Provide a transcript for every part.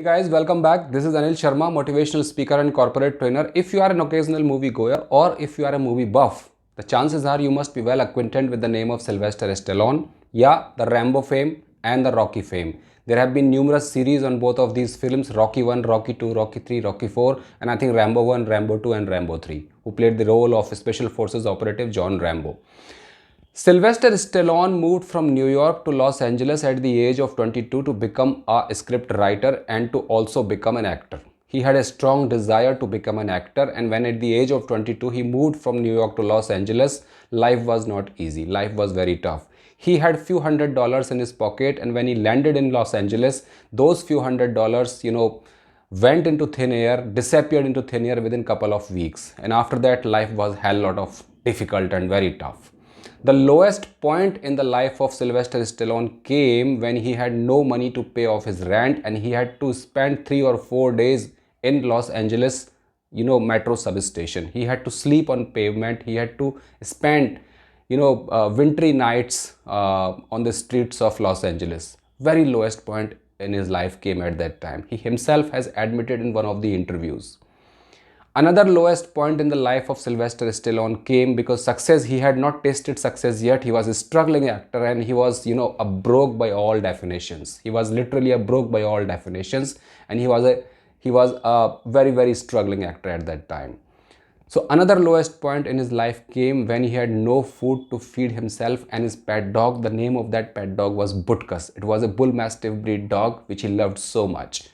Hey guys, welcome back. This is Anil Sharma, motivational speaker and corporate trainer. If you are an occasional movie goer or if you are a movie buff, the chances are you must be well acquainted with the name of Sylvester Stallone. Yeah, the Rambo fame and the Rocky fame. There have been numerous series on both of these films, Rocky 1, Rocky 2, Rocky 3, Rocky 4, and I think Rambo 1, Rambo 2 and Rambo 3, who played the role of Special Forces operative John Rambo. Sylvester Stallone moved from New York to Los Angeles at the age of 22 to become a script writer and to also become an actor. He had a strong desire to become an actor, and when at the age of 22 he moved from New York to Los Angeles, life was not easy. Life was very tough. He had few $100s in his pocket, and when he landed in Los Angeles, those few $100, went into thin air, disappeared into thin air within couple of weeks. And after that, life was hell lot of difficult and very tough. The lowest point in the life of Sylvester Stallone came when he had no money to pay off his rent and he had to spend 3 or 4 days in Los Angeles, metro substation. He had to sleep on pavement. He had to spend, wintry nights on the streets of Los Angeles. Very lowest point in his life came at that time. He himself has admitted in one of the interviews. Another lowest point in the life of Sylvester Stallone came because success, he had not tasted success yet. He was a struggling actor and he was, a broke by all definitions. He was literally a broke by all definitions, and he was a very, very struggling actor at that time. So another lowest point in his life came when he had no food to feed himself and his pet dog. The name of that pet dog was Butkus. It was a bull mastiff breed dog which he loved so much.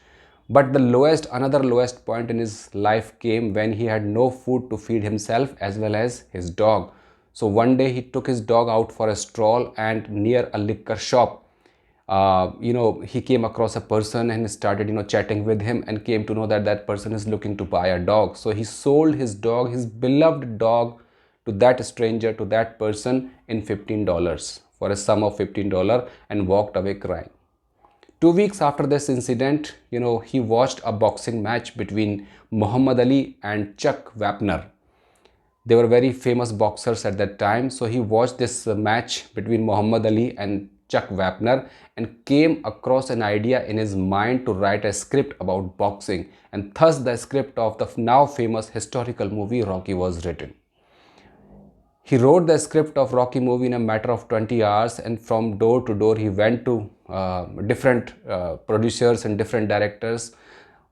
But another lowest point in his life came when he had no food to feed himself as well as his dog. So one day he took his dog out for a stroll, and near a liquor shop, he came across a person and started, chatting with him, and came to know that that person is looking to buy a dog. So he sold his dog, his beloved dog, to that stranger, to that person in $15, for a sum of $15, and walked away crying. 2 weeks after this incident, he watched a boxing match between Muhammad Ali and Chuck Wapner. They were very famous boxers at that time. So he watched this match between Muhammad Ali and Chuck Wapner and came across an idea in his mind to write a script about boxing. And thus the script of the now famous historical movie Rocky was written. He wrote the script of Rocky movie in a matter of 20 hours, and from door to door he went to different producers and different directors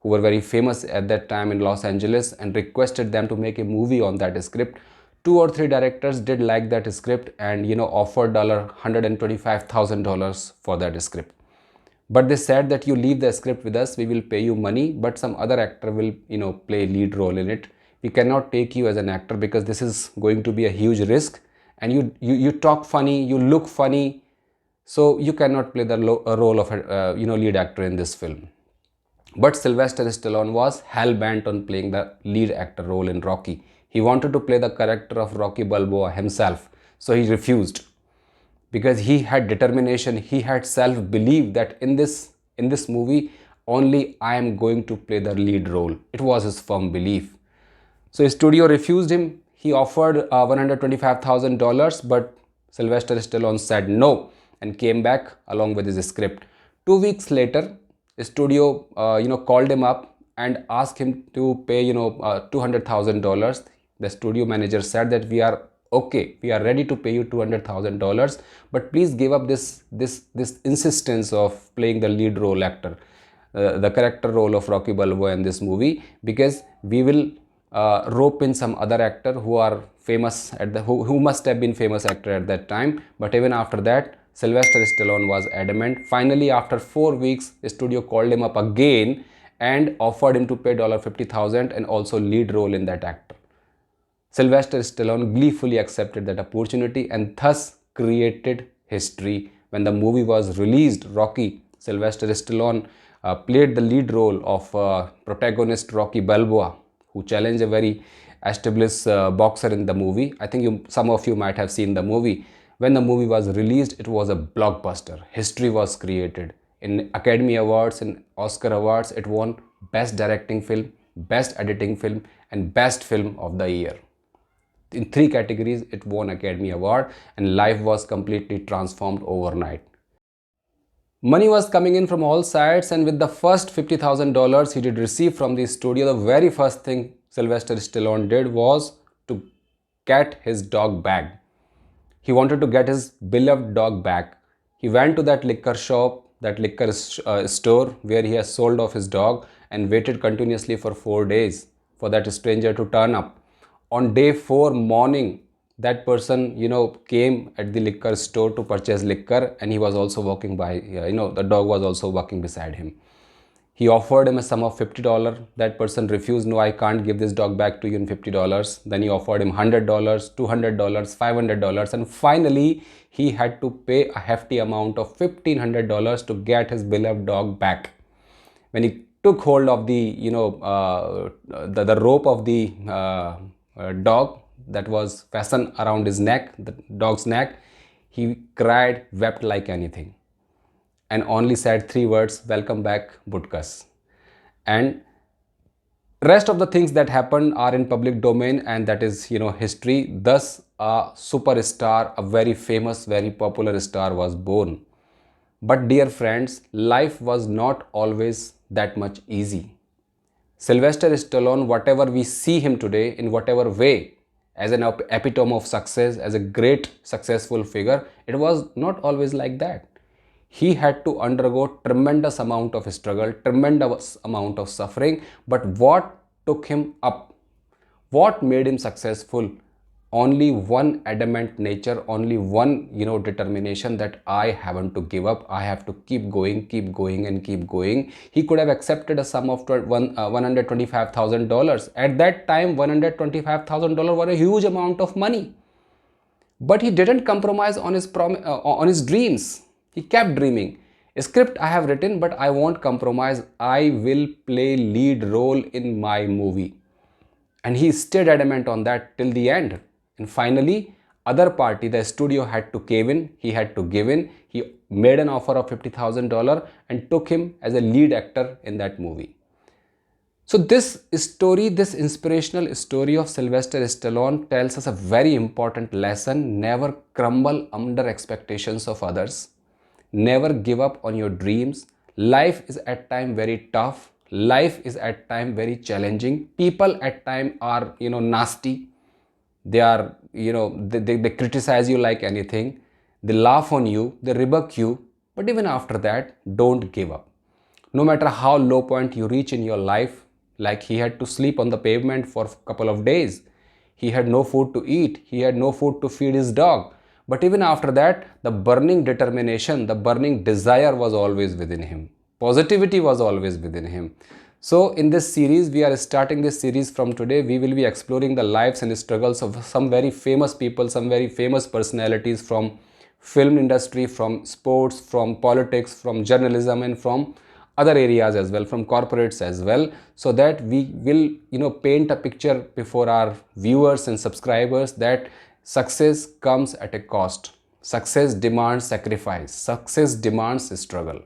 who were very famous at that time in Los Angeles, and requested them to make a movie on that script. 2 or 3 directors did like that script and offered $125,000 for that script. But they said that you leave the script with us, we will pay you money, but some other actor will play lead role in it. We cannot take you as an actor because this is going to be a huge risk, and you talk funny, you look funny, so you cannot play the role of a lead actor in this film. But Sylvester Stallone was hell-bent on playing the lead actor role in Rocky. He wanted to play the character of Rocky Balboa himself, so he refused because he had determination, he had self-belief that in this movie only I am going to play the lead role. It was his firm belief. So his studio refused him. He offered $125,000, but Sylvester Stallone said no and came back along with his script. 2 weeks later, the studio called him up and asked him to pay $200,000. The studio manager said that we are okay, we are ready to pay you $200,000, but please give up this insistence of playing the lead role actor, the character role of Rocky Balboa in this movie, because we will rope in some other actor who are famous who must have been famous actor at that time. But even after that, Sylvester Stallone was adamant. Finally, after 4 weeks, the studio called him up again and offered him to pay $50,000 and also lead role in that actor. Sylvester Stallone gleefully accepted that opportunity and thus created history. When the movie was released, Rocky, Sylvester Stallone played the lead role of protagonist Rocky Balboa, who challenged a very established boxer in the movie. I think some of you might have seen the movie. When the movie was released, it was a blockbuster. History was created. In Academy Awards and Oscar Awards, it won Best Directing Film, Best Editing Film, and Best Film of the Year. In 3 categories, it won Academy Award, and life was completely transformed overnight. Money was coming in from all sides, and with the first $50,000 he did receive from the studio, the very first thing Sylvester Stallone did was to get his dog back. He wanted to get his beloved dog back. He went to that liquor shop, that liquor store where he has sold off his dog, and waited continuously for 4 days for that stranger to turn up. On day 4 morning, that person, came at the liquor store to purchase liquor, and he was also walking by, the dog was also walking beside him. He offered him a sum of $50. That person refused. No, I can't give this dog back to you in $50. Then he offered him $100, $200, $500, and finally he had to pay a hefty amount of $1,500 to get his beloved dog back. When he took hold of the rope of the dog that was fastened around his neck, the dog's neck, he cried, wept like anything, and only said 3 words, "Welcome back, Butkus." And rest of the things that happened are in public domain, and that is, history. Thus, a superstar, a very famous, very popular star was born. But dear friends, life was not always that much easy. Sylvester Stallone, whatever we see him today, in whatever way, as an epitome of success, as a great successful figure, it was not always like that. He had to undergo tremendous amount of struggle, tremendous amount of suffering. But what took him up? What made him successful? Only one adamant nature, only one, determination that I haven't to give up. I have to keep going and keep going. He could have accepted a sum of $125,000. At that time, $125,000 were a huge amount of money. But he didn't compromise on his dreams. He kept dreaming. A script I have written, but I won't compromise. I will play lead role in my movie. And he stayed adamant on that till the end. And finally, other party, the studio, had to cave in. He had to give in. He made an offer of $50,000 and took him as a lead actor in that movie. So this story, this inspirational story of Sylvester Stallone tells us a very important lesson. Never crumble under expectations of others. Never give up on your dreams. Life is at times very tough. Life is at times very challenging. People at times are, nasty. They are, they criticize you like anything. They laugh on you, they rebuke you. But even after that, don't give up. No matter how low point you reach in your life, like he had to sleep on the pavement for a couple of days. He had no food to eat. He had no food to feed his dog. But even after that, the burning determination, the burning desire was always within him. Positivity was always within him. So in this series, we are starting this series from today. We will be exploring the lives and struggles of some very famous people, some very famous personalities from film industry, from sports, from politics, from journalism, and from other areas as well, from corporates as well, so that we will, paint a picture before our viewers and subscribers that success comes at a cost. Success demands sacrifice. Success demands struggle.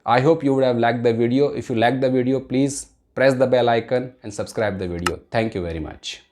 I hope you would have liked the video. If you liked the video, please press the bell icon and subscribe the video. Thank you very much.